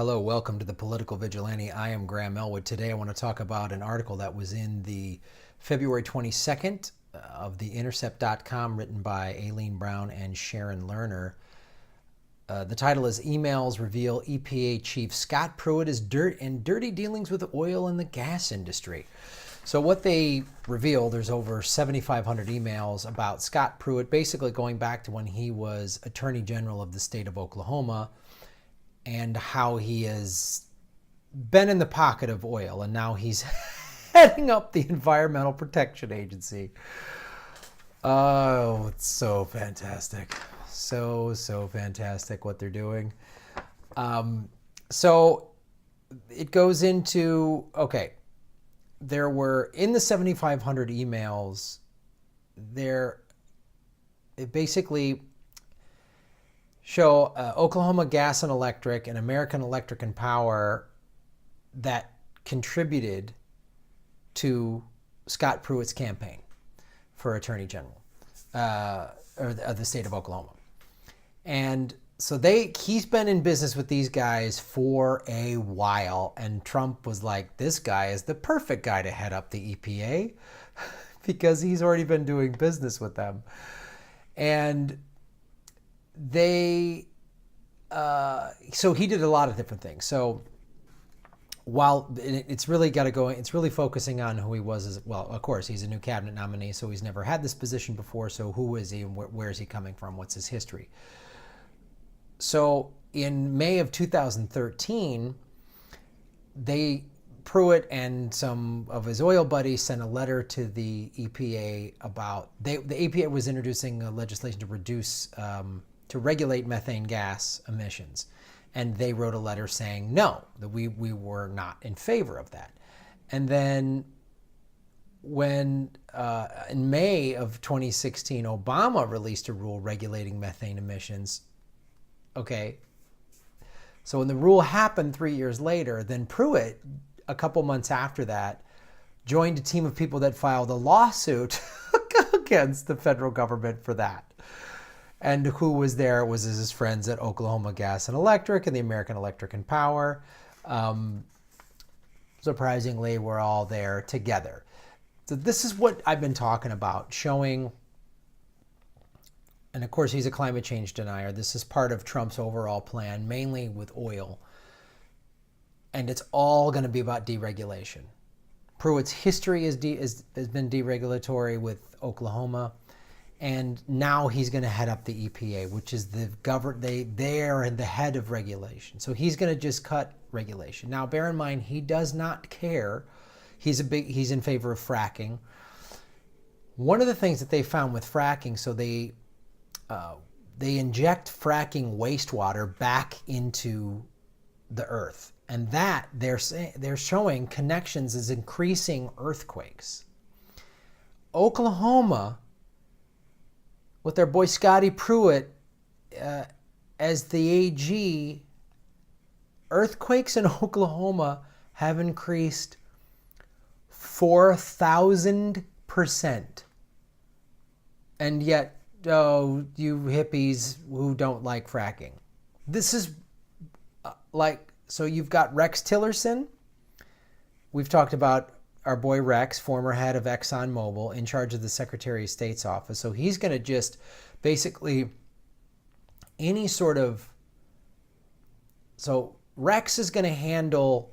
Hello, welcome to the Political Vigilante. I am Graham Elwood. Today I want to talk about an article that was in the February 22nd of the Intercept.com, written by Aileen Brown and Sharon Lerner. The title is Emails Reveal EPA Chief Scott Pruitt is dirty dealings with oil and the gas industry. So what they reveal, there's over 7,500 emails about Scott Pruitt, basically going back to when he was Attorney General of the state of Oklahoma, and how he has been in the pocket of oil, and now he's heading up the Environmental Protection Agency. Oh, it's so fantastic. So fantastic what they're doing. So it goes into, okay, there were, in the 7,500 emails, it basically show Oklahoma Gas and Electric and American Electric and Power that contributed to Scott Pruitt's campaign for Attorney General of the state of Oklahoma. And so he's been in business with these guys for a while, and Trump was like, this guy is the perfect guy to head up the EPA because he's already been doing business with them. And so he did a lot of different things. So while it's really got to go, it's really focusing on who he was as well. Of course, he's a new cabinet nominee, so he's never had this position before. So who is he and where is he coming from? What's his history? So in May of 2013, Pruitt and some of his oil buddies sent a letter to the EPA about the EPA was introducing legislation to reduce to regulate methane gas emissions. And they wrote a letter saying no, that we were not in favor of that. And then when in May of 2016, Obama released a rule regulating methane emissions. Okay, so when the rule happened 3 years later, then Pruitt, a couple months after that, joined a team of people that filed a lawsuit against the federal government for that. And who was there was his friends at Oklahoma Gas and Electric and the American Electric and Power. Surprisingly, we're all there together. So this is what I've been talking about, showing, and of course he's a climate change denier. This is part of Trump's overall plan, mainly with oil. And it's all going to be about deregulation. Pruitt's history has been deregulatory with Oklahoma. And now he's going to head up the EPA, which is they are the head of regulation. So he's going to just cut regulation. Now, bear in mind, he does not care. He's in favor of fracking. One of the things that they found with fracking, so they inject fracking wastewater back into the earth, and that they're showing connections is increasing earthquakes. Oklahoma, with their boy Scotty Pruitt as the AG, earthquakes in Oklahoma have increased 4,000%. And yet, oh, you hippies who don't like fracking. This is so you've got Rex Tillerson. We've talked about our boy Rex, former head of ExxonMobil, in charge of the Secretary of State's office. So he's going to just basically any sort of... So Rex is going to handle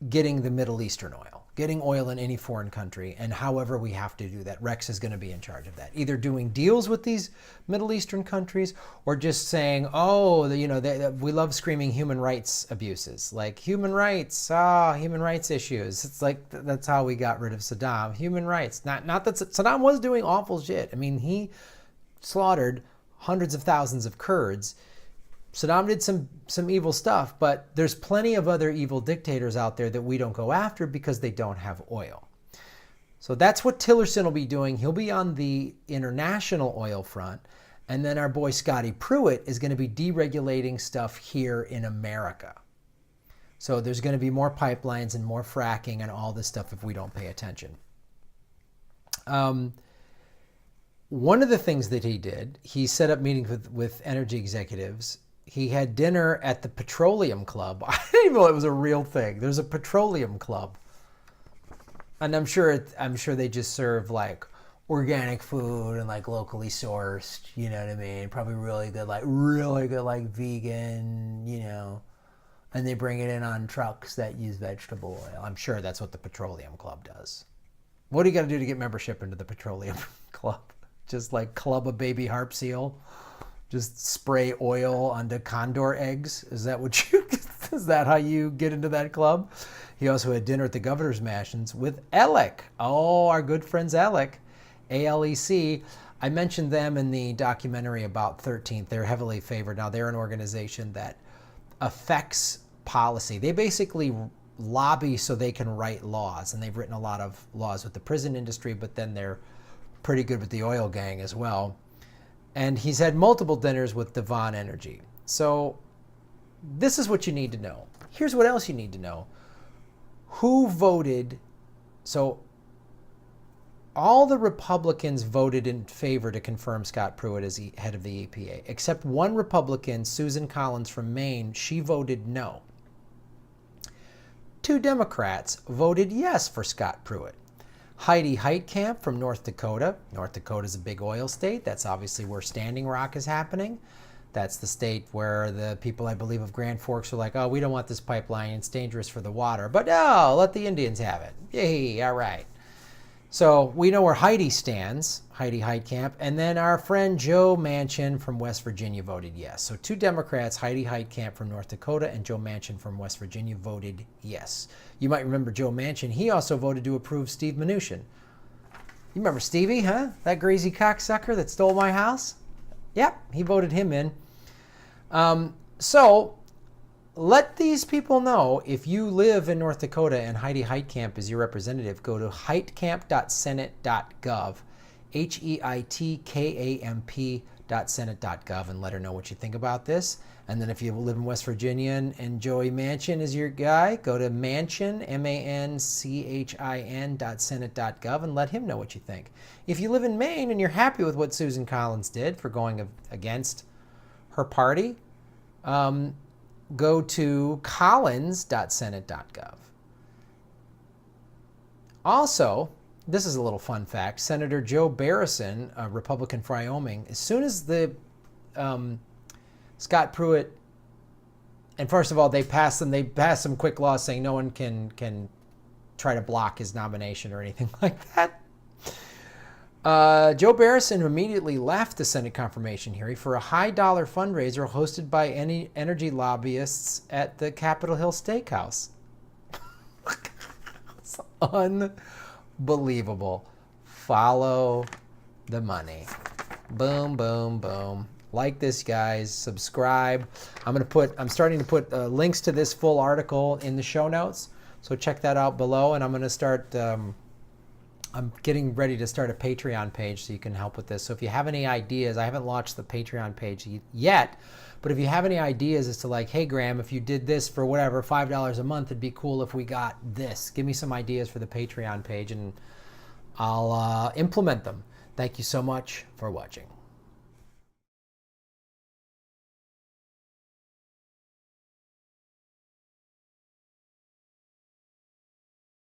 getting the Middle Eastern oil, getting oil in any foreign country, and however we have to do that, Rex is going to be in charge of that. Either doing deals with these Middle Eastern countries or just saying, oh, we love screaming human rights abuses, like human rights issues. It's like that's how we got rid of Saddam. Human rights. Not that Saddam was doing awful shit. I mean, he slaughtered hundreds of thousands of Kurds. Saddam did some evil stuff, but there's plenty of other evil dictators out there that we don't go after because they don't have oil. So that's what Tillerson will be doing. He'll be on the international oil front. And then our boy Scotty Pruitt is going to be deregulating stuff here in America. So there's going to be more pipelines and more fracking and all this stuff if we don't pay attention. One of the things that he did, he set up meetings with energy executives he had dinner at the Petroleum Club. I didn't even know it was a real thing. There's a Petroleum Club. And I'm sure they just serve like organic food and like locally sourced, you know what I mean? Probably really good like vegan, you know. And they bring it in on trucks that use vegetable oil. I'm sure that's what the Petroleum Club does. What do you got to do to get membership into the Petroleum Club? Just like club a baby harp seal? Just spray oil onto condor eggs? Is that how you get into that club? He also had dinner at the governor's mansions with Alec. Oh, our good friends Alec, ALEC. I mentioned them in the documentary about 13th. They're heavily favored. Now they're an organization that affects policy. They basically lobby so they can write laws, and they've written a lot of laws with the prison industry, but then they're pretty good with the oil gang as well. And he's had multiple dinners with Devon Energy. So this is what you need to know. Here's what else you need to know. Who voted? So all the Republicans voted in favor to confirm Scott Pruitt as head of the EPA, except one Republican, Susan Collins from Maine. She voted no. 2 Democrats voted yes for Scott Pruitt. Heidi Heitkamp from North Dakota. North Dakota is a big oil state. That's obviously where Standing Rock is happening. That's the state where the people, I believe, of Grand Forks are like, oh, we don't want this pipeline. It's dangerous for the water. But no, let the Indians have it. Yay, all right. So we know where Heidi stands, Heidi Heitkamp. And then our friend Joe Manchin from West Virginia voted yes. So 2 Democrats, Heidi Heitkamp from North Dakota and Joe Manchin from West Virginia, voted yes. You might remember Joe Manchin. He also voted to approve Steve Mnuchin. You remember Stevie, huh? That greasy cocksucker that stole my house? Yep, he voted him in. So let these people know, if you live in North Dakota and Heidi Heitkamp is your representative, go to heitkamp.senate.gov, HEITKAMP.senate.gov, and let her know what you think about this. And then if you live in West Virginia and Joey Manchin is your guy, go to Manchin, MANCHIN.senate.gov, and let him know what you think. If you live in Maine and you're happy with what Susan Collins did for going against her party, go to collins.senate.gov. Also, this is a little fun fact. Senator Joe Barrison, a Republican from Wyoming, as soon as the Scott Pruitt, and first of all, they passed some quick laws saying no one can try to block his nomination or anything like that. Joe Barrison immediately left the Senate confirmation hearing for a high-dollar fundraiser hosted by energy lobbyists at the Capitol Hill Steakhouse. It's unbelievable. Follow the money. Boom, boom, boom. Like this, guys. Subscribe. I'm starting to put links to this full article in the show notes, so check that out below. And I'm going to start. I'm getting ready to start a Patreon page so you can help with this. So if you have any ideas, I haven't launched the Patreon page yet, but if you have any ideas as to like, hey, Graham, if you did this for whatever, $5 a month, it'd be cool if we got this. Give me some ideas for the Patreon page and I'll implement them. Thank you so much for watching.